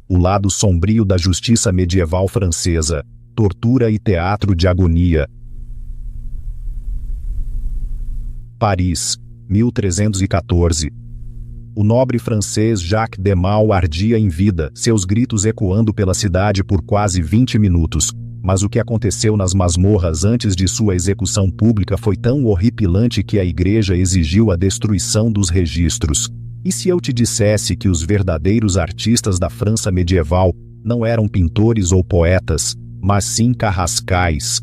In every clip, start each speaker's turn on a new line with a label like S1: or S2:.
S1: o lado sombrio da justiça medieval francesa, tortura e teatro de agonia. Paris, 1314. O nobre francês Jacques de Mal ardia em vida, seus gritos ecoando pela cidade por quase 20 minutos. Mas o que aconteceu nas masmorras antes de sua execução pública foi tão horripilante que a igreja exigiu a destruição dos registros. E se eu te dissesse que os verdadeiros artistas da França medieval não eram pintores ou poetas, mas sim carrascais,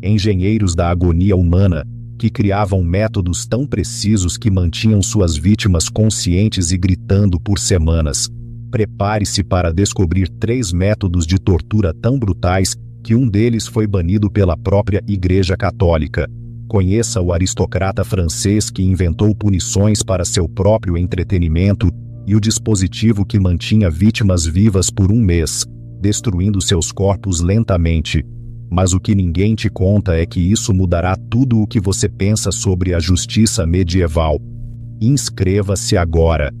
S1: engenheiros da agonia humana, que criavam métodos tão precisos que mantinham suas vítimas conscientes e gritando por semanas? Prepare-se para descobrir 3 métodos de tortura tão brutais que um deles foi banido pela própria Igreja Católica. Conheça o aristocrata francês que inventou punições para seu próprio entretenimento e o dispositivo que mantinha vítimas vivas por 1 mês, destruindo seus corpos lentamente. Mas o que ninguém te conta é que isso mudará tudo o que você pensa sobre a justiça medieval. Inscreva-se agora.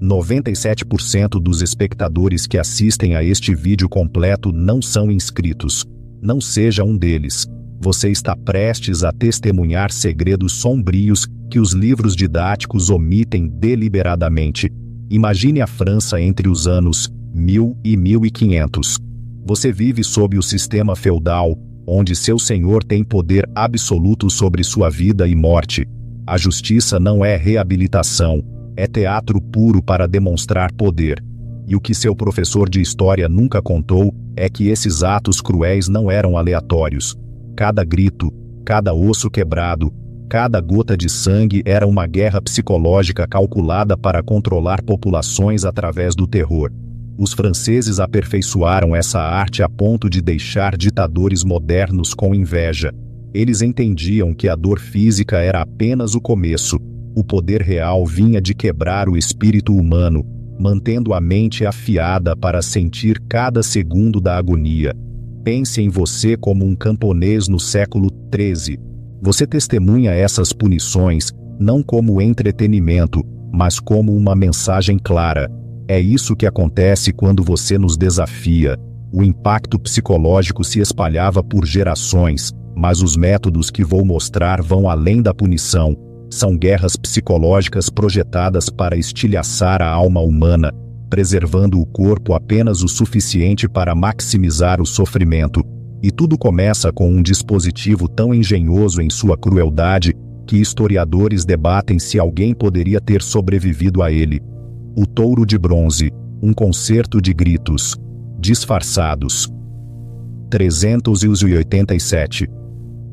S1: 97% dos espectadores que assistem a este vídeo completo não são inscritos. Não seja um deles. Você está prestes a testemunhar segredos sombrios que os livros didáticos omitem deliberadamente. Imagine a França entre os anos 1000 e 1500. Você vive sob o sistema feudal, onde seu senhor tem poder absoluto sobre sua vida e morte. A justiça não é reabilitação, é teatro puro para demonstrar poder. E o que seu professor de história nunca contou é que esses atos cruéis não eram aleatórios. Cada grito, cada osso quebrado, cada gota de sangue era uma guerra psicológica calculada para controlar populações através do terror. Os franceses aperfeiçoaram essa arte a ponto de deixar ditadores modernos com inveja. Eles entendiam que a dor física era apenas o começo. O poder real vinha de quebrar o espírito humano, mantendo a mente afiada para sentir cada segundo da agonia. Pense em você como um camponês no século XIII. Você testemunha essas punições, não como entretenimento, mas como uma mensagem clara. É isso que acontece quando você nos desafia. O impacto psicológico se espalhava por gerações, mas os métodos que vou mostrar vão além da punição. São guerras psicológicas projetadas para estilhaçar a alma humana, preservando o corpo apenas o suficiente para maximizar o sofrimento. E tudo começa com um dispositivo tão engenhoso em sua crueldade que historiadores debatem se alguém poderia ter sobrevivido a ele. O touro de bronze, um concerto de gritos disfarçados. 387.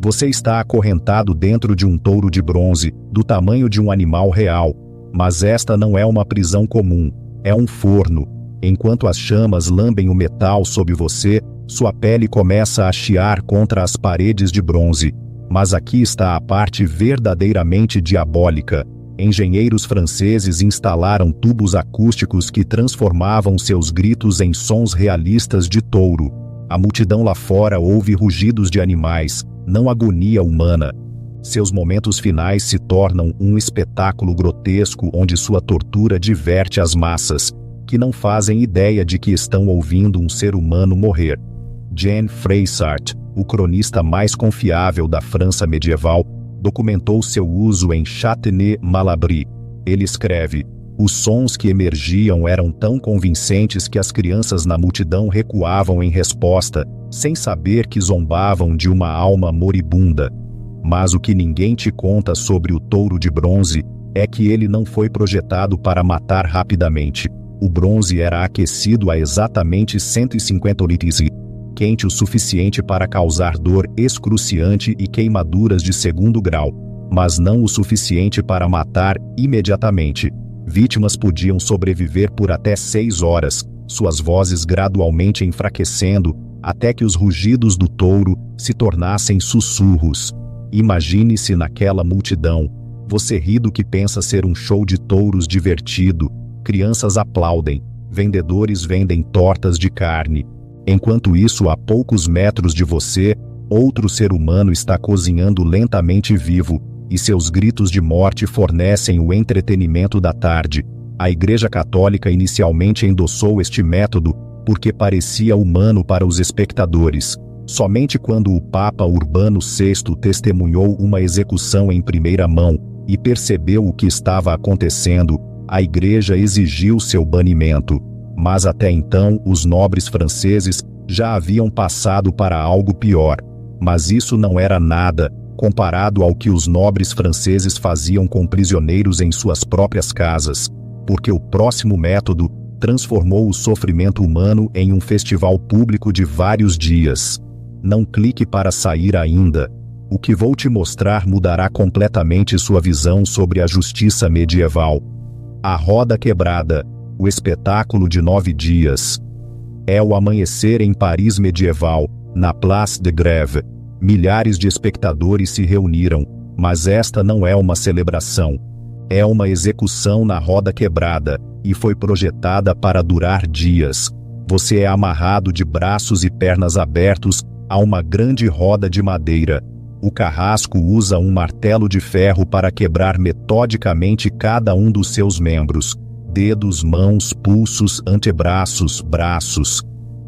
S1: Você está acorrentado dentro de um touro de bronze, do tamanho de um animal real. Mas esta não é uma prisão comum, é um forno. Enquanto as chamas lambem o metal sob você, sua pele começa a chiar contra as paredes de bronze. Mas aqui está a parte verdadeiramente diabólica. Engenheiros franceses instalaram tubos acústicos que transformavam seus gritos em sons realistas de touro. A multidão lá fora ouve rugidos de animais, não agonia humana. Seus momentos finais se tornam um espetáculo grotesco onde sua tortura diverte as massas, que não fazem ideia de que estão ouvindo um ser humano morrer. Jean Froissart, o cronista mais confiável da França medieval, documentou seu uso em Châtenay-Malabry. Ele escreve: os sons que emergiam eram tão convincentes que as crianças na multidão recuavam em resposta, sem saber que zombavam de uma alma moribunda. Mas o que ninguém te conta sobre o touro de bronze é que ele não foi projetado para matar rapidamente. O bronze era aquecido a exatamente 150 litros, quente o suficiente para causar dor excruciante e queimaduras de 2º grau, mas não o suficiente para matar imediatamente. Vítimas podiam sobreviver por até 6 horas, suas vozes gradualmente enfraquecendo, até que os rugidos do touro se tornassem sussurros. Imagine-se naquela multidão. Você ri do que pensa ser um show de touros divertido. Crianças aplaudem, vendedores vendem tortas de carne. Enquanto isso, a poucos metros de você, outro ser humano está cozinhando lentamente vivo, e seus gritos de morte fornecem o entretenimento da tarde. A Igreja Católica inicialmente endossou este método porque parecia humano para os espectadores. Somente quando o Papa Urbano VI testemunhou uma execução em primeira mão e percebeu o que estava acontecendo, a Igreja exigiu seu banimento. Mas até então os nobres franceses já haviam passado para algo pior. Mas isso não era nada, comparado ao que os nobres franceses faziam com prisioneiros em suas próprias casas, porque o próximo método transformou o sofrimento humano em um festival público de vários dias. Não clique para sair ainda. O que vou te mostrar mudará completamente sua visão sobre a justiça medieval. A Roda Quebrada, o espetáculo de 9 dias. É o amanhecer em Paris medieval, na Place de Grève. Milhares de espectadores se reuniram, mas esta não é uma celebração. É uma execução na roda quebrada, e foi projetada para durar dias. Você é amarrado de braços e pernas abertos a uma grande roda de madeira. O carrasco usa um martelo de ferro para quebrar metodicamente cada um dos seus membros: dedos, mãos, pulsos, antebraços, braços.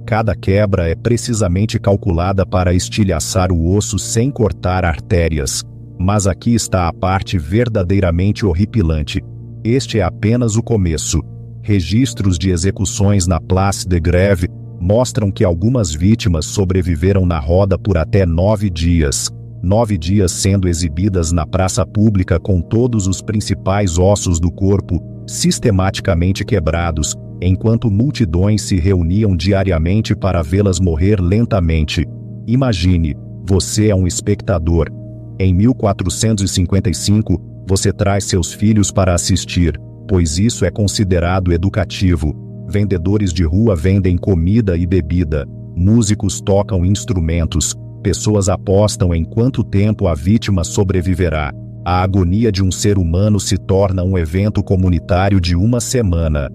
S1: Cada quebra é precisamente calculada para estilhaçar o osso sem cortar artérias. Mas aqui está a parte verdadeiramente horripilante. Este é apenas o começo. Registros de execuções na Place de Grève mostram que algumas vítimas sobreviveram na roda por até 9 dias. 9 dias sendo exibidas na praça pública com todos os principais ossos do corpo sistematicamente quebrados, enquanto multidões se reuniam diariamente para vê-las morrer lentamente. Imagine, você é um espectador. Em 1455, você traz seus filhos para assistir, pois isso é considerado educativo. Vendedores de rua vendem comida e bebida, músicos tocam instrumentos, pessoas apostam em quanto tempo a vítima sobreviverá. A agonia de um ser humano se torna um evento comunitário de uma semana.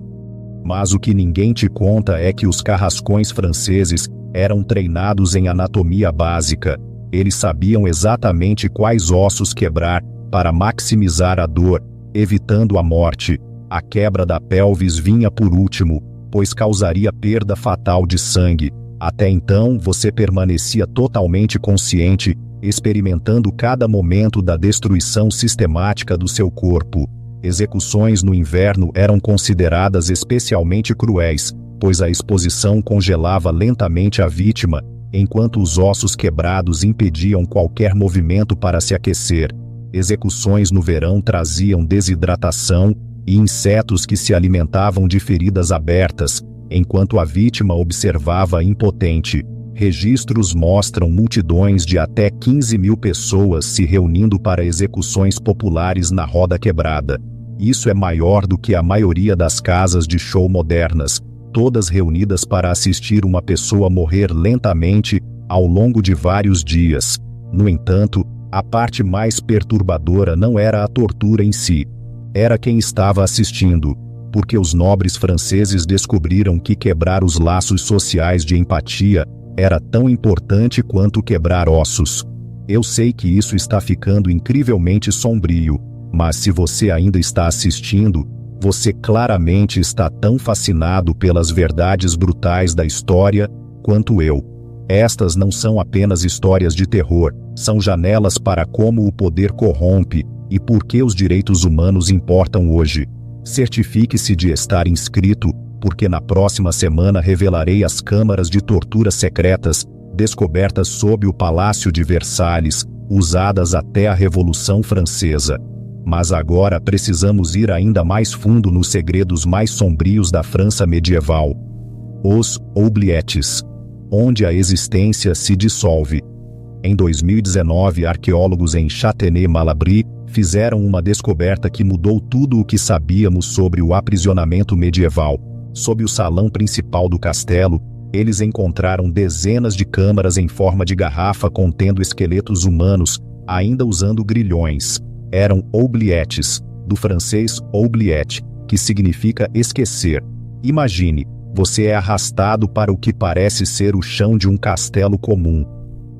S1: Mas o que ninguém te conta é que os carrascões franceses eram treinados em anatomia básica. Eles sabiam exatamente quais ossos quebrar para maximizar a dor, evitando a morte. A quebra da pelvis vinha por último, pois causaria perda fatal de sangue. Até então você permanecia totalmente consciente, experimentando cada momento da destruição sistemática do seu corpo. Execuções no inverno eram consideradas especialmente cruéis, pois a exposição congelava lentamente a vítima, enquanto os ossos quebrados impediam qualquer movimento para se aquecer. Execuções no verão traziam desidratação e insetos que se alimentavam de feridas abertas, enquanto a vítima observava impotente. Registros mostram multidões de até 15.000 pessoas se reunindo para execuções populares na roda quebrada. Isso é maior do que a maioria das casas de show modernas, todas reunidas para assistir uma pessoa morrer lentamente ao longo de vários dias. No entanto, a parte mais perturbadora não era a tortura em si. Era quem estava assistindo, porque os nobres franceses descobriram que quebrar os laços sociais de empatia era tão importante quanto quebrar ossos. Eu sei que isso está ficando incrivelmente sombrio, mas se você ainda está assistindo, você claramente está tão fascinado pelas verdades brutais da história quanto eu. Estas não são apenas histórias de terror, são janelas para como o poder corrompe e por que os direitos humanos importam hoje. Certifique-se de estar inscrito, porque na próxima semana revelarei as câmaras de tortura secretas, descobertas sob o Palácio de Versalhes, usadas até a Revolução Francesa. Mas agora precisamos ir ainda mais fundo nos segredos mais sombrios da França medieval. Os oubliettes, onde a existência se dissolve. Em 2019, arqueólogos em Châtenay-Malabry fizeram uma descoberta que mudou tudo o que sabíamos sobre o aprisionamento medieval. Sob o salão principal do castelo, eles encontraram dezenas de câmaras em forma de garrafa contendo esqueletos humanos, ainda usando grilhões. Eram oubliettes, do francês oubliette, que significa esquecer. Imagine, você é arrastado para o que parece ser o chão de um castelo comum.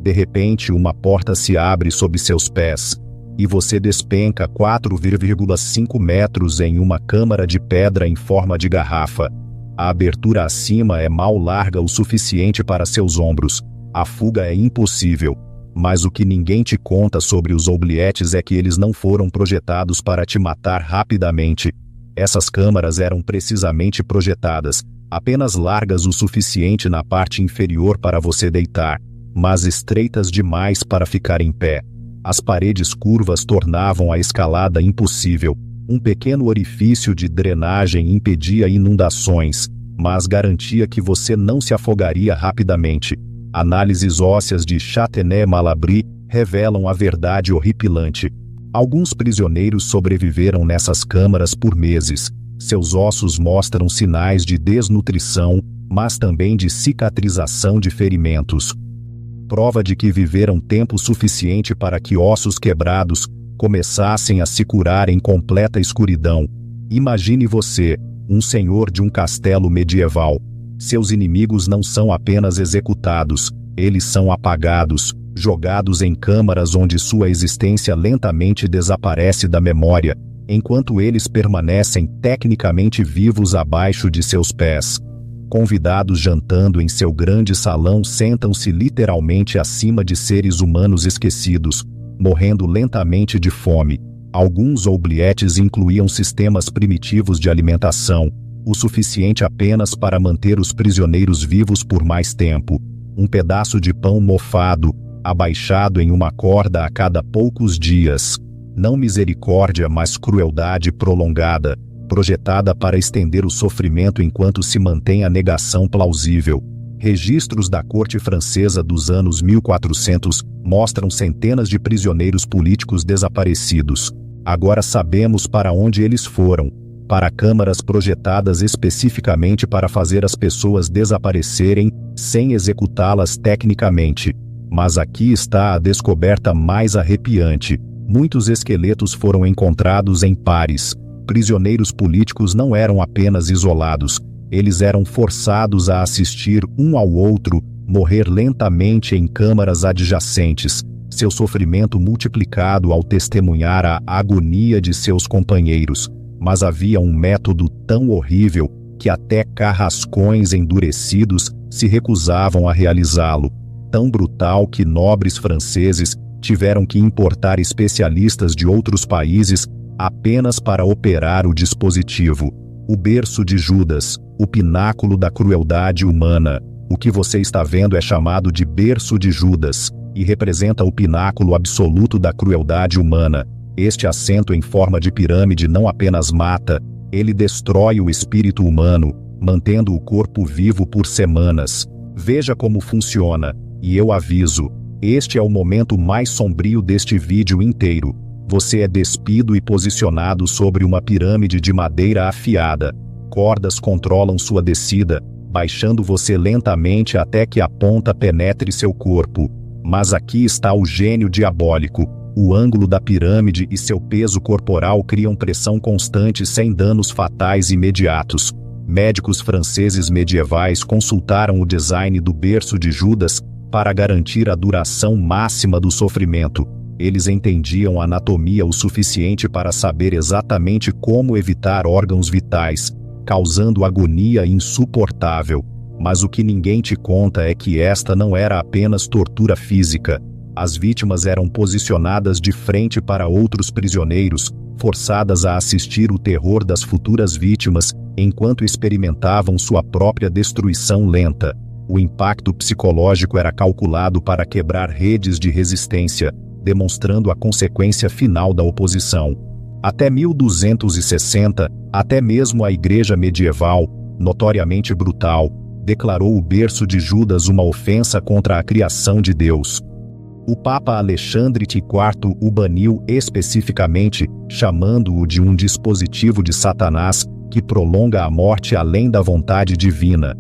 S1: De repente, uma porta se abre sob seus pés. e você despenca 4,5 metros em uma câmara de pedra em forma de garrafa. A abertura acima é mal larga o suficiente para seus ombros. A fuga é impossível. Mas o que ninguém te conta sobre os oubliettes é que eles não foram projetados para te matar rapidamente. Essas câmaras eram precisamente projetadas, apenas largas o suficiente na parte inferior para você deitar, mas estreitas demais para ficar em pé. As paredes curvas tornavam a escalada impossível. Um pequeno orifício de drenagem impedia inundações, mas garantia que você não se afogaria rapidamente. Análises ósseas de Châtenay-Malabry revelam a verdade horripilante. Alguns prisioneiros sobreviveram nessas câmaras por meses. Seus ossos mostram sinais de desnutrição, mas também de cicatrização de ferimentos. Prova de que viveram tempo suficiente para que ossos quebrados começassem a se curar em completa escuridão. Imagine você, um senhor de um castelo medieval. Seus inimigos não são apenas executados, eles são apagados, jogados em câmaras onde sua existência lentamente desaparece da memória, enquanto eles permanecem tecnicamente vivos abaixo de seus pés. Convidados jantando em seu grande salão sentam-se literalmente acima de seres humanos esquecidos, morrendo lentamente de fome. Alguns oubliettes incluíam sistemas primitivos de alimentação, o suficiente apenas para manter os prisioneiros vivos por mais tempo. Um pedaço de pão mofado, abaixado em uma corda a cada poucos dias. Não misericórdia, mas crueldade prolongada, projetada para estender o sofrimento enquanto se mantém a negação plausível. Registros da corte francesa dos anos 1400 mostram centenas de prisioneiros políticos desaparecidos. Agora sabemos para onde eles foram, para câmaras projetadas especificamente para fazer as pessoas desaparecerem, sem executá-las tecnicamente. Mas aqui está a descoberta mais arrepiante. Muitos esqueletos foram encontrados em pares. Prisioneiros políticos não eram apenas isolados, eles eram forçados a assistir um ao outro, morrer lentamente em câmaras adjacentes, seu sofrimento multiplicado ao testemunhar a agonia de seus companheiros. Mas havia um método tão horrível que até carrascões endurecidos se recusavam a realizá-lo, tão brutal que nobres franceses tiveram que importar especialistas de outros países apenas para operar o dispositivo. O berço de Judas, o pináculo da crueldade humana. O que você está vendo é chamado de berço de Judas, e representa o pináculo absoluto da crueldade humana. Este assento em forma de pirâmide não apenas mata, ele destrói o espírito humano, mantendo o corpo vivo por semanas. Veja como funciona, e eu aviso, este é o momento mais sombrio deste vídeo inteiro. Você é despido e posicionado sobre uma pirâmide de madeira afiada. Cordas controlam sua descida, baixando você lentamente até que a ponta penetre seu corpo. Mas aqui está o gênio diabólico. O ângulo da pirâmide e seu peso corporal criam pressão constante sem danos fatais imediatos. Médicos franceses medievais consultaram o design do berço de Judas para garantir a duração máxima do sofrimento. Eles entendiam a anatomia o suficiente para saber exatamente como evitar órgãos vitais, causando agonia insuportável. Mas o que ninguém te conta é que esta não era apenas tortura física. As vítimas eram posicionadas de frente para outros prisioneiros, forçadas a assistir o terror das futuras vítimas, enquanto experimentavam sua própria destruição lenta. O impacto psicológico era calculado para quebrar redes de resistência, demonstrando a consequência final da oposição. Até 1260, até mesmo a Igreja medieval, notoriamente brutal, declarou o berço de Judas uma ofensa contra a criação de Deus. O Papa Alexandre IV o baniu especificamente, chamando-o de um dispositivo de Satanás que prolonga a morte além da vontade divina.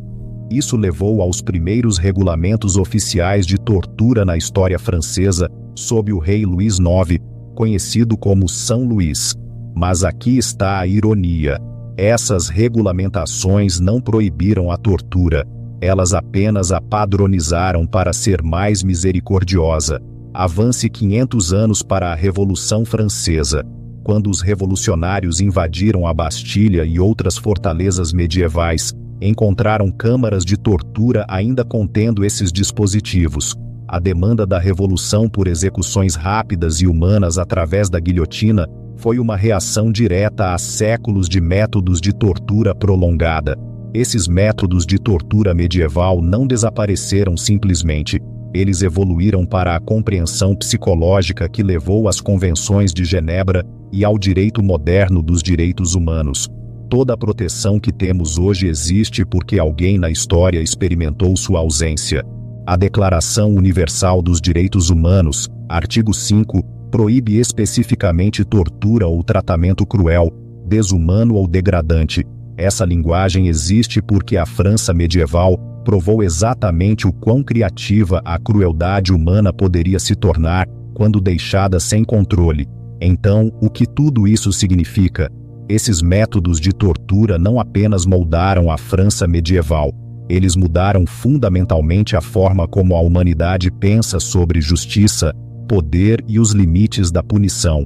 S1: Isso levou aos primeiros regulamentos oficiais de tortura na história francesa, sob o rei Luís IX, conhecido como São Luís. Mas aqui está a ironia. Essas regulamentações não proibiram a tortura, elas apenas a padronizaram para ser mais misericordiosa. Avance 500 anos para a Revolução Francesa, quando os revolucionários invadiram a Bastilha e outras fortalezas medievais, encontraram câmaras de tortura ainda contendo esses dispositivos. A demanda da revolução por execuções rápidas e humanas através da guilhotina foi uma reação direta a séculos de métodos de tortura prolongada. Esses métodos de tortura medieval não desapareceram simplesmente. Eles evoluíram para a compreensão psicológica que levou às convenções de Genebra e ao direito moderno dos direitos humanos. Toda a proteção que temos hoje existe porque alguém na história experimentou sua ausência. A Declaração Universal dos Direitos Humanos, artigo 5, proíbe especificamente tortura ou tratamento cruel, desumano ou degradante. Essa linguagem existe porque a França medieval provou exatamente o quão criativa a crueldade humana poderia se tornar quando deixada sem controle. Então, o que tudo isso significa? Esses métodos de tortura não apenas moldaram a França medieval, eles mudaram fundamentalmente a forma como a humanidade pensa sobre justiça, poder e os limites da punição.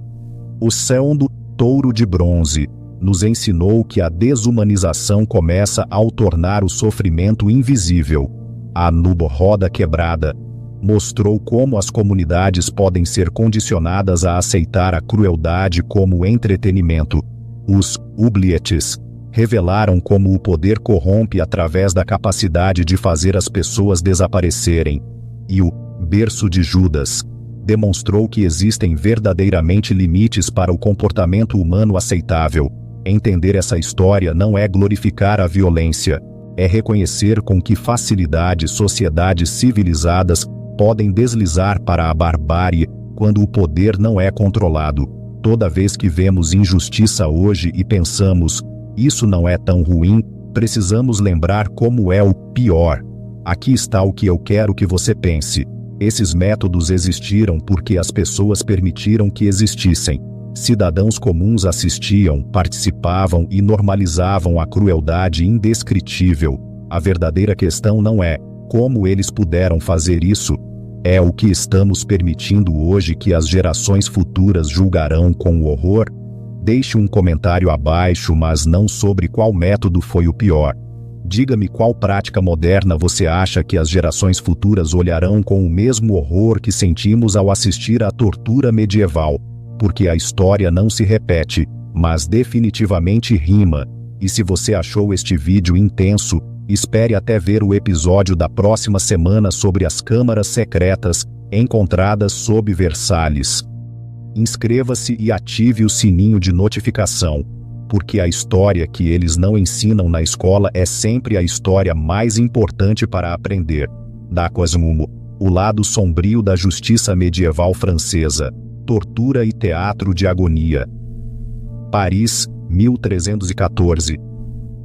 S1: O segundo touro de bronze nos ensinou que a desumanização começa ao tornar o sofrimento invisível. A roda quebrada mostrou como as comunidades podem ser condicionadas a aceitar a crueldade como entretenimento. Os oubliettes revelaram como o poder corrompe através da capacidade de fazer as pessoas desaparecerem. E o berço de Judas demonstrou que existem verdadeiramente limites para o comportamento humano aceitável. Entender essa história não é glorificar a violência, é reconhecer com que facilidade sociedades civilizadas podem deslizar para a barbárie quando o poder não é controlado. Toda vez que vemos injustiça hoje e pensamos, isso não é tão ruim, precisamos lembrar como é o pior. Aqui está o que eu quero que você pense. Esses métodos existiram porque as pessoas permitiram que existissem. Cidadãos comuns assistiam, participavam e normalizavam a crueldade indescritível. A verdadeira questão não é como eles puderam fazer isso, é o que estamos permitindo hoje que as gerações futuras julgarão com horror. Deixe um comentário abaixo, mas não sobre qual método foi o pior. Diga-me qual prática moderna você acha que as gerações futuras olharão com o mesmo horror que sentimos ao assistir à tortura medieval. Porque a história não se repete, mas definitivamente rima. E se você achou este vídeo intenso, espere até ver o episódio da próxima semana sobre as câmaras secretas encontradas sob Versalhes. Inscreva-se e ative o sininho de notificação, porque a história que eles não ensinam na escola é sempre a história mais importante para aprender. Da Cosmo, o lado sombrio da justiça medieval francesa. Tortura e teatro de agonia. Paris, 1314.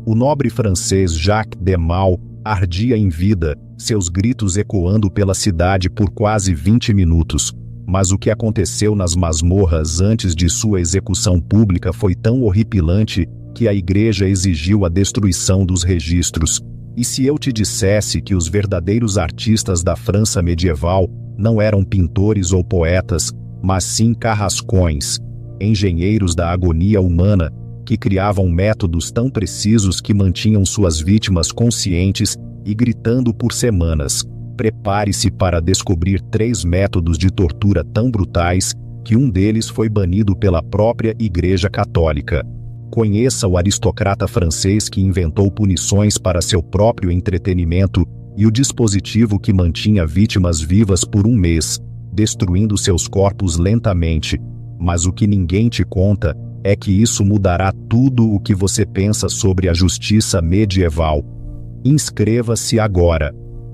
S1: O nobre francês Jacques de Mal ardia em vida, seus gritos ecoando pela cidade por quase 20 minutos. Mas o que aconteceu nas masmorras antes de sua execução pública foi tão horripilante que a igreja exigiu a destruição dos registros. E se eu te dissesse que os verdadeiros artistas da França medieval não eram pintores ou poetas, mas sim carrascões, engenheiros da agonia humana, que criavam métodos tão precisos que mantinham suas vítimas conscientes e gritando por semanas. Prepare-se para descobrir 3 métodos de tortura tão brutais que um deles foi banido pela própria Igreja Católica. Conheça o aristocrata francês que inventou punições para seu próprio entretenimento e o dispositivo que mantinha vítimas vivas por um mês, destruindo seus corpos lentamente. Mas o que ninguém te conta é que isso mudará tudo o que você pensa sobre a justiça medieval. Inscreva-se agora.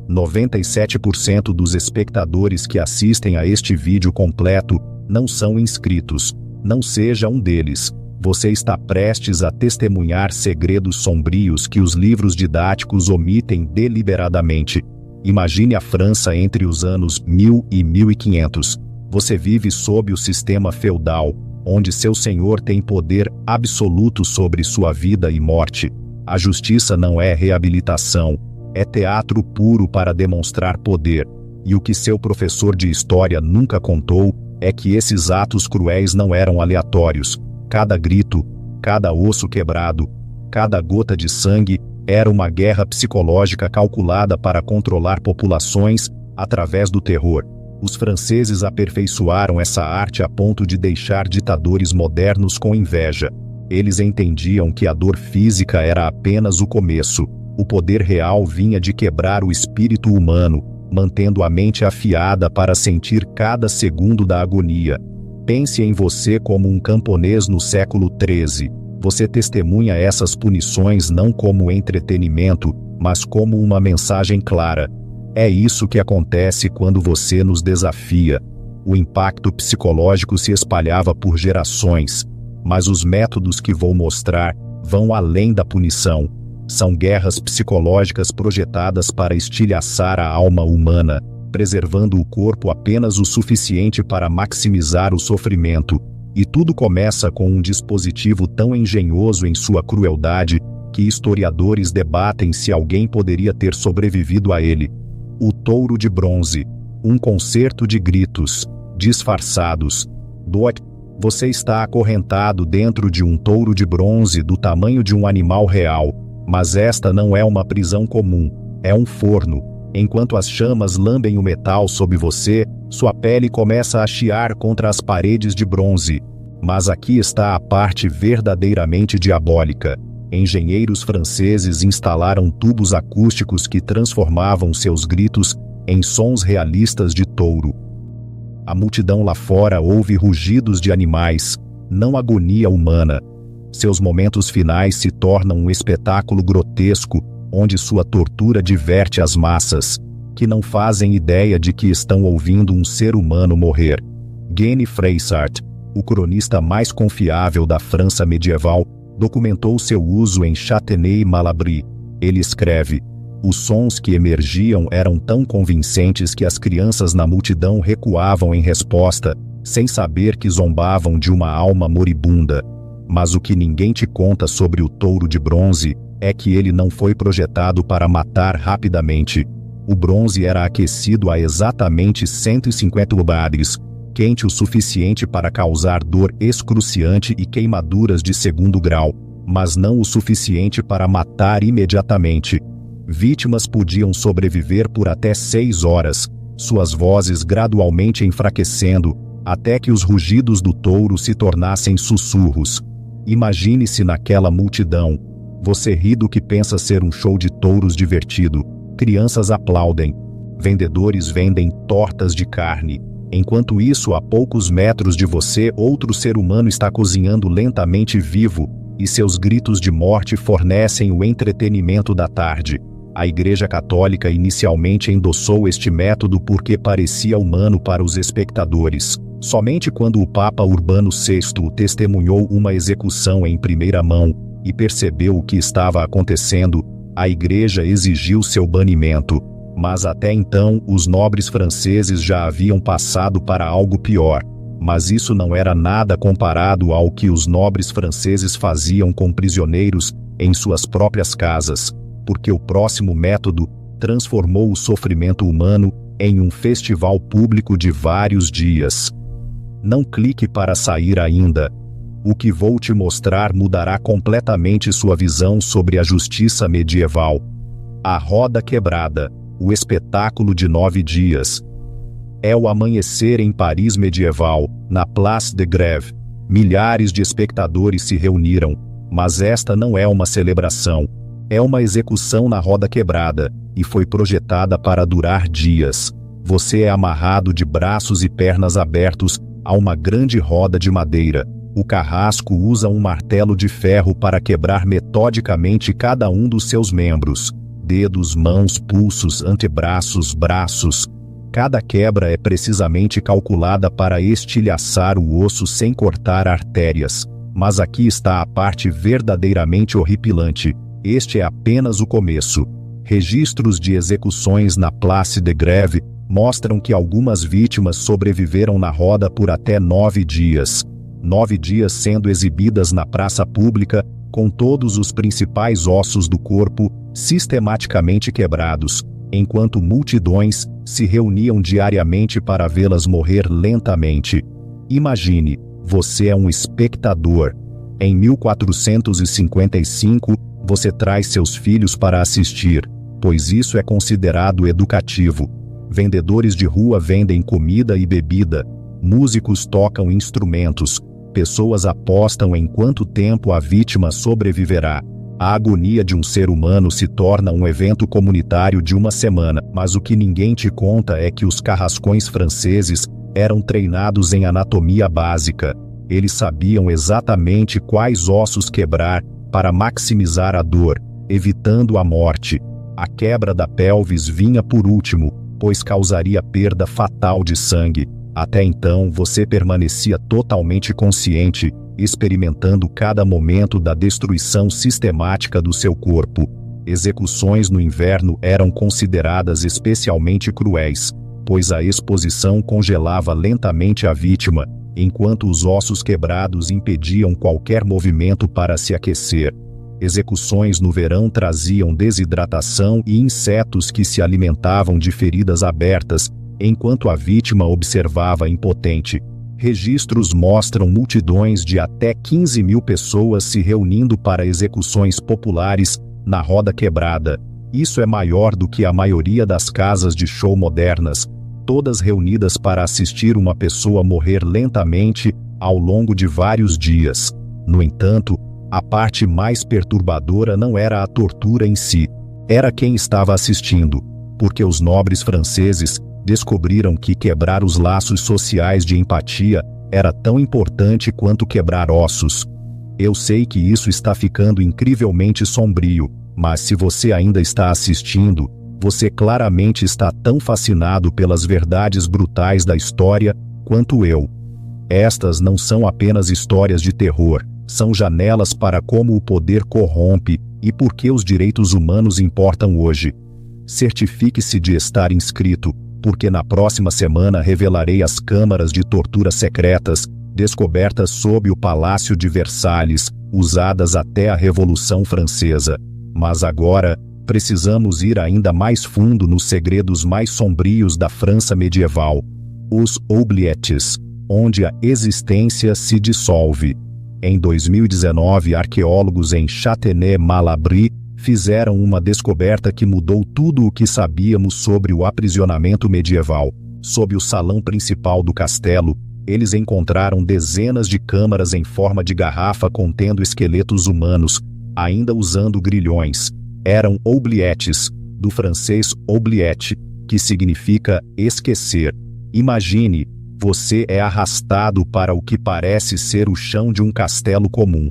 S1: 97% dos espectadores que assistem a este vídeo completo não são inscritos. Não seja um deles. Você está prestes a testemunhar segredos sombrios que os livros didáticos omitem deliberadamente. Imagine a França entre os anos 1000 e 1500. Você vive sob o sistema feudal, onde seu senhor tem poder absoluto sobre sua vida e morte. A justiça não é reabilitação, é teatro puro para demonstrar poder. E o que seu professor de história nunca contou é que esses atos cruéis não eram aleatórios. Cada grito, cada osso quebrado, cada gota de sangue era uma guerra psicológica calculada para controlar populações através do terror. Os franceses aperfeiçoaram essa arte a ponto de deixar ditadores modernos com inveja. Eles entendiam que a dor física era apenas o começo. O poder real vinha de quebrar o espírito humano, mantendo a mente afiada para sentir cada segundo da agonia. Pense em você como um camponês no século XIII. Você testemunha essas punições não como entretenimento, mas como uma mensagem clara. É isso que acontece quando você nos desafia. O impacto psicológico se espalhava por gerações, mas os métodos que vou mostrar vão além da punição. São guerras psicológicas projetadas para estilhaçar a alma humana, preservando o corpo apenas o suficiente para maximizar o sofrimento. E tudo começa com um dispositivo tão engenhoso em sua crueldade que historiadores debatem se alguém poderia ter sobrevivido a ele. O touro de bronze. Um concerto de gritos, disfarçados. Você está acorrentado dentro de um touro de bronze do tamanho de um animal real. Mas esta não é uma prisão comum, é um forno. Enquanto as chamas lambem o metal sob você, sua pele começa a chiar contra as paredes de bronze. Mas aqui está a parte verdadeiramente diabólica. Engenheiros franceses instalaram tubos acústicos que transformavam seus gritos em sons realistas de touro. A multidão lá fora ouve rugidos de animais, não agonia humana. Seus momentos finais se tornam um espetáculo grotesco, onde sua tortura diverte as massas, que não fazem ideia de que estão ouvindo um ser humano morrer. Guy Froissart, o cronista mais confiável da França medieval, documentou seu uso em Châtenay-Malabry. Ele escreve: os sons que emergiam eram tão convincentes que as crianças na multidão recuavam em resposta, sem saber que zombavam de uma alma moribunda. Mas o que ninguém te conta sobre o touro de bronze é que ele não foi projetado para matar rapidamente. O bronze era aquecido a exatamente 150 graus, quente o suficiente para causar dor excruciante e queimaduras de segundo grau, mas não o suficiente para matar imediatamente. Vítimas podiam sobreviver por até 6 horas, suas vozes gradualmente enfraquecendo, até que os rugidos do touro se tornassem sussurros. Imagine-se naquela multidão. Você ri do que pensa ser um show de touros divertido. Crianças aplaudem. Vendedores vendem tortas de carne. Enquanto isso, a poucos metros de você, outro ser humano está cozinhando lentamente vivo, e seus gritos de morte fornecem o entretenimento da tarde. A Igreja Católica inicialmente endossou este método porque parecia humano para os espectadores. Somente quando o Papa Urbano VI testemunhou uma execução em primeira mão e percebeu o que estava acontecendo, a Igreja exigiu seu banimento. Mas até então, os nobres franceses já haviam passado para algo pior. Mas isso não era nada comparado ao que os nobres franceses faziam com prisioneiros em suas próprias casas, porque o próximo método transformou o sofrimento humano em um festival público de vários dias. Não clique para sair ainda. O que vou te mostrar mudará completamente sua visão sobre a justiça medieval. A roda quebrada, o espetáculo de 9 dias. É o amanhecer em Paris medieval, na Place de Grève. Milhares de espectadores se reuniram, mas esta não é uma celebração. É uma execução na roda quebrada, e foi projetada para durar dias. Você é amarrado de braços e pernas abertos a uma grande roda de madeira. O carrasco usa um martelo de ferro para quebrar metodicamente cada um dos seus membros. Dedos, mãos, pulsos, antebraços, braços. Cada quebra é precisamente calculada para estilhaçar o osso sem cortar artérias. Mas aqui está a parte verdadeiramente horripilante. Este é apenas o começo. Registros de execuções na Place de Grève mostram que algumas vítimas sobreviveram na roda por até 9 dias. 9 dias sendo exibidas na praça pública, com todos os principais ossos do corpo sistematicamente quebrados, enquanto multidões se reuniam diariamente para vê-las morrer lentamente. Imagine, você é um espectador. Em 1455, você traz seus filhos para assistir, pois isso é considerado educativo. Vendedores de rua vendem comida e bebida. Músicos tocam instrumentos. Pessoas apostam em quanto tempo a vítima sobreviverá. A agonia de um ser humano se torna um evento comunitário de uma semana, mas o que ninguém te conta é que os carrascões franceses eram treinados em anatomia básica. Eles sabiam exatamente quais ossos quebrar para maximizar a dor, evitando a morte. A quebra da pelvis vinha por último, pois causaria perda fatal de sangue. Até então você permanecia totalmente consciente, experimentando cada momento da destruição sistemática do seu corpo. Execuções no inverno eram consideradas especialmente cruéis, pois a exposição congelava lentamente a vítima, enquanto os ossos quebrados impediam qualquer movimento para se aquecer. Execuções no verão traziam desidratação e insetos que se alimentavam de feridas abertas, enquanto a vítima observava impotente. Registros mostram multidões de até 15.000 pessoas se reunindo para execuções populares na Roda Quebrada. Isso é maior do que a maioria das casas de show modernas, todas reunidas para assistir uma pessoa morrer lentamente ao longo de vários dias. No entanto, a parte mais perturbadora não era a tortura em si, era quem estava assistindo, porque os nobres franceses descobriram que quebrar os laços sociais de empatia era tão importante quanto quebrar ossos. Eu sei que isso está ficando incrivelmente sombrio, mas se você ainda está assistindo, você claramente está tão fascinado pelas verdades brutais da história quanto eu. Estas não são apenas histórias de terror, são janelas para como o poder corrompe e por que os direitos humanos importam hoje. Certifique-se de estar inscrito, porque na próxima semana revelarei as câmaras de tortura secretas, descobertas sob o Palácio de Versalhes, usadas até a Revolução Francesa. Mas agora, precisamos ir ainda mais fundo nos segredos mais sombrios da França medieval, os oubliettes, onde a existência se dissolve. Em 2019, arqueólogos em Châtenay-Malabry fizeram uma descoberta que mudou tudo o que sabíamos sobre o aprisionamento medieval. Sob o salão principal do castelo, eles encontraram dezenas de câmaras em forma de garrafa contendo esqueletos humanos, ainda usando grilhões. Eram oubliettes, do francês oubliette, que significa esquecer. Imagine, você é arrastado para o que parece ser o chão de um castelo comum.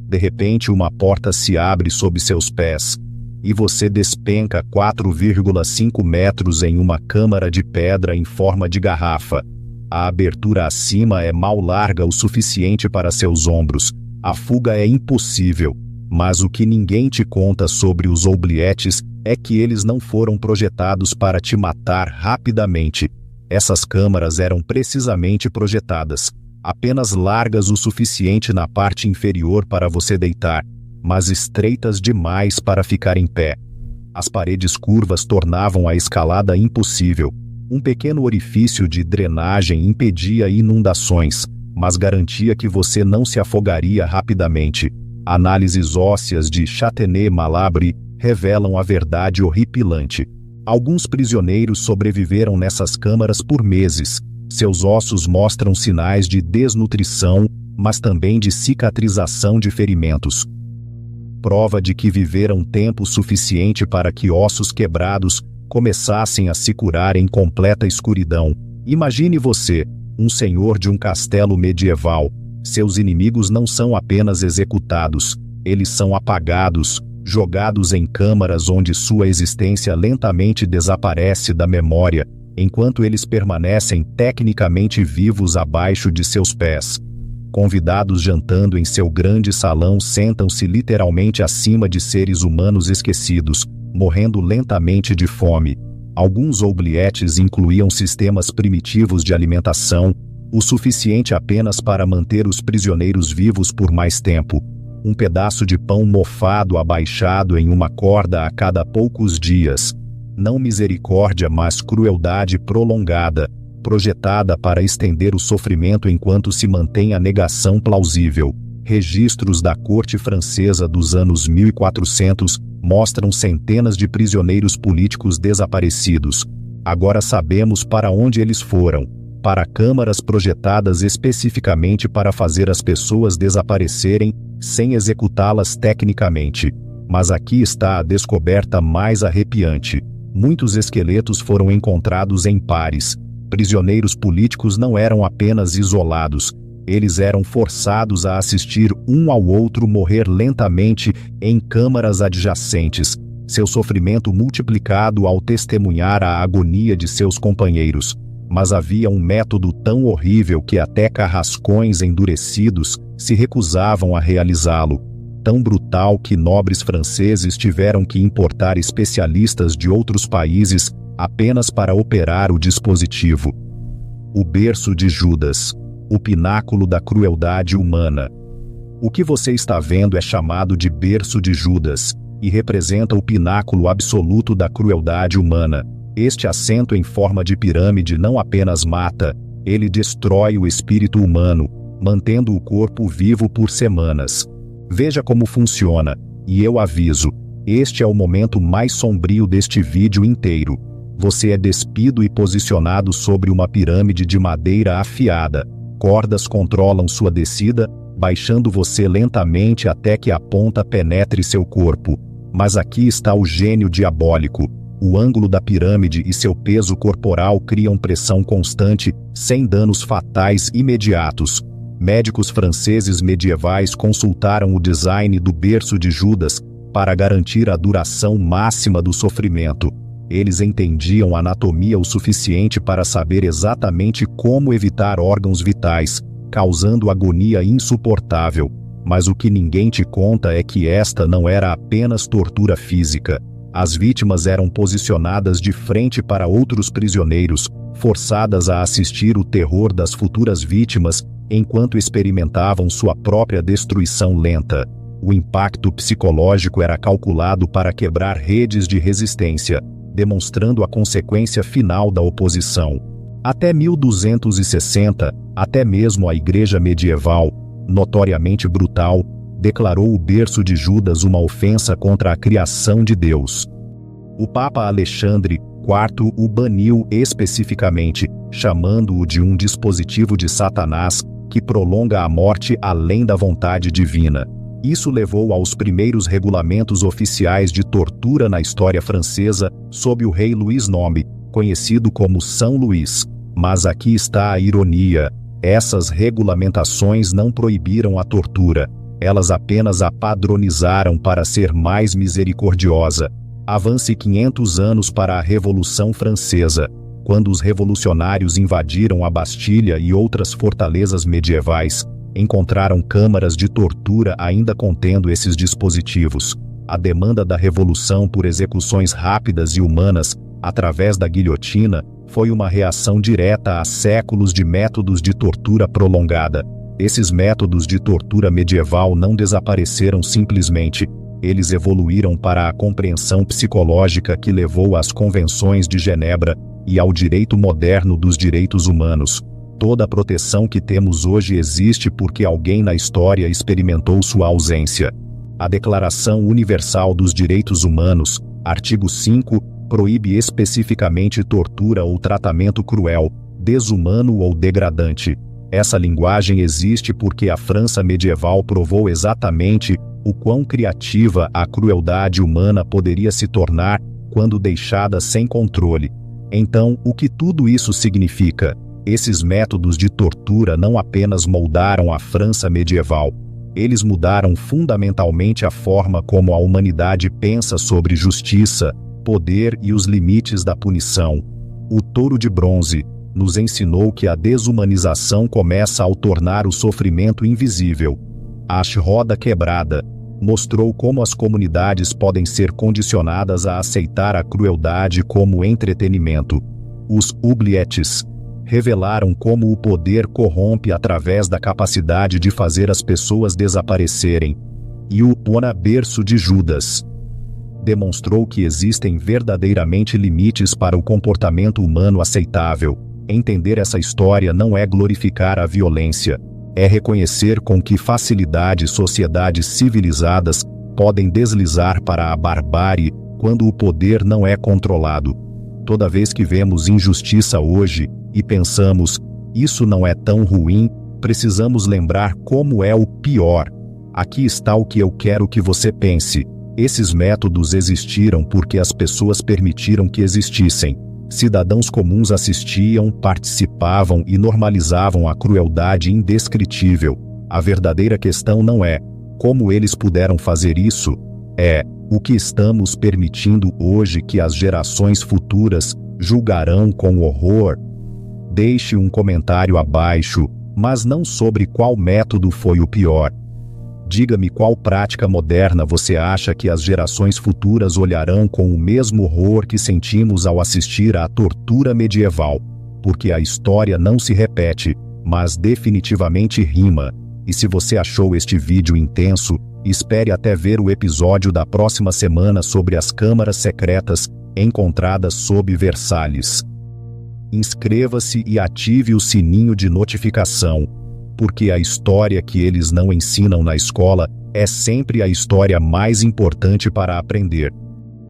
S1: De repente uma porta se abre sob seus pés, e você despenca 4,5 metros em uma câmara de pedra em forma de garrafa. A abertura acima é mal larga o suficiente para seus ombros. A fuga é impossível, mas o que ninguém te conta sobre os oubliettes é que eles não foram projetados para te matar rapidamente. Essas câmaras eram precisamente projetadas, apenas largas o suficiente na parte inferior para você deitar, mas estreitas demais para ficar em pé. As paredes curvas tornavam a escalada impossível. Um pequeno orifício de drenagem impedia inundações, mas garantia que você não se afogaria rapidamente. Análises ósseas de Châtenay-Malabry revelam a verdade horripilante. Alguns prisioneiros sobreviveram nessas câmaras por meses. Seus ossos mostram sinais de desnutrição, mas também de cicatrização de ferimentos. Prova de que viveram tempo suficiente para que ossos quebrados começassem a se curar em completa escuridão. Imagine você, um senhor de um castelo medieval. Seus inimigos não são apenas executados, eles são apagados, jogados em câmaras onde sua existência lentamente desaparece da memória, enquanto eles permanecem tecnicamente vivos abaixo de seus pés. Convidados jantando em seu grande salão sentam-se literalmente acima de seres humanos esquecidos, morrendo lentamente de fome. Alguns oubliettes incluíam sistemas primitivos de alimentação, o suficiente apenas para manter os prisioneiros vivos por mais tempo. Um pedaço de pão mofado abaixado em uma corda a cada poucos dias. Não misericórdia, mas crueldade prolongada, projetada para estender o sofrimento enquanto se mantém a negação plausível. Registros da corte francesa dos anos 1400 mostram centenas de prisioneiros políticos desaparecidos. Agora sabemos para onde eles foram: para câmaras projetadas especificamente para fazer as pessoas desaparecerem, sem executá-las tecnicamente. Mas aqui está a descoberta mais arrepiante. Muitos esqueletos foram encontrados em pares. Prisioneiros políticos não eram apenas isolados, eles eram forçados a assistir um ao outro morrer lentamente em câmaras adjacentes, seu sofrimento multiplicado ao testemunhar a agonia de seus companheiros. Mas havia um método tão horrível que até carrascões endurecidos se recusavam a realizá-lo. Tão brutal que nobres franceses tiveram que importar especialistas de outros países apenas para operar o dispositivo. O berço de Judas, o pináculo da crueldade humana. O que você está vendo é chamado de berço de Judas, e representa o pináculo absoluto da crueldade humana. Este assento em forma de pirâmide não apenas mata, ele destrói o espírito humano, mantendo o corpo vivo por semanas. Veja como funciona, e eu aviso, este é o momento mais sombrio deste vídeo inteiro. Você é despido e posicionado sobre uma pirâmide de madeira afiada. Cordas controlam sua descida, baixando você lentamente até que a ponta penetre seu corpo. Mas aqui está o gênio diabólico. O ângulo da pirâmide e seu peso corporal criam pressão constante, sem danos fatais imediatos. Médicos franceses medievais consultaram o design do berço de Judas para garantir a duração máxima do sofrimento. Eles entendiam anatomia o suficiente para saber exatamente como evitar órgãos vitais, causando agonia insuportável. Mas o que ninguém te conta é que esta não era apenas tortura física. As vítimas eram posicionadas de frente para outros prisioneiros, forçadas a assistir o terror das futuras vítimas, enquanto experimentavam sua própria destruição lenta. O impacto psicológico era calculado para quebrar redes de resistência, demonstrando a consequência final da oposição. Até 1260, até mesmo a Igreja medieval, notoriamente brutal, declarou o berço de Judas uma ofensa contra a criação de Deus. O Papa Alexandre IV o baniu especificamente, chamando-o de um dispositivo de Satanás que prolonga a morte além da vontade divina. Isso levou aos primeiros regulamentos oficiais de tortura na história francesa, sob o rei Luís IX, conhecido como São Luís. Mas aqui está a ironia: essas regulamentações não proibiram a tortura, elas apenas a padronizaram para ser mais misericordiosa. Avance 500 anos para a Revolução Francesa, quando os revolucionários invadiram a Bastilha e outras fortalezas medievais, encontraram câmaras de tortura ainda contendo esses dispositivos. A demanda da Revolução por execuções rápidas e humanas, através da guilhotina, foi uma reação direta a séculos de métodos de tortura prolongada. Esses métodos de tortura medieval não desapareceram simplesmente, eles evoluíram para a compreensão psicológica que levou às Convenções de Genebra e ao direito moderno dos direitos humanos. Toda a proteção que temos hoje existe porque alguém na história experimentou sua ausência. A Declaração Universal dos Direitos Humanos, artigo 5, proíbe especificamente tortura ou tratamento cruel, desumano ou degradante. Essa linguagem existe porque a França medieval provou exatamente o quão criativa a crueldade humana poderia se tornar quando deixada sem controle. Então, o que tudo isso significa? Esses métodos de tortura não apenas moldaram a França medieval, eles mudaram fundamentalmente a forma como a humanidade pensa sobre justiça, poder e os limites da punição. O touro de bronze nos ensinou que a desumanização começa ao tornar o sofrimento invisível. A roda quebrada mostrou como as comunidades podem ser condicionadas a aceitar a crueldade como entretenimento. Os oubliettes revelaram como o poder corrompe através da capacidade de fazer as pessoas desaparecerem. E o berço de Judas demonstrou que existem verdadeiramente limites para o comportamento humano aceitável. Entender essa história não é glorificar a violência, é reconhecer com que facilidade sociedades civilizadas podem deslizar para a barbárie quando o poder não é controlado. Toda vez que vemos injustiça hoje e pensamos, isso não é tão ruim, precisamos lembrar como é o pior. Aqui está o que eu quero que você pense. Esses métodos existiram porque as pessoas permitiram que existissem. Cidadãos comuns assistiam, participavam e normalizavam a crueldade indescritível. A verdadeira questão não é como eles puderam fazer isso, é o que estamos permitindo hoje que as gerações futuras julgarão com horror. Deixe um comentário abaixo, mas não sobre qual método foi o pior. Diga-me qual prática moderna você acha que as gerações futuras olharão com o mesmo horror que sentimos ao assistir à tortura medieval. Porque a história não se repete, mas definitivamente rima. E se você achou este vídeo intenso, espere até ver o episódio da próxima semana sobre as câmaras secretas encontradas sob Versalhes. Inscreva-se e ative o sininho de notificação, porque a história que eles não ensinam na escola é sempre a história mais importante para aprender.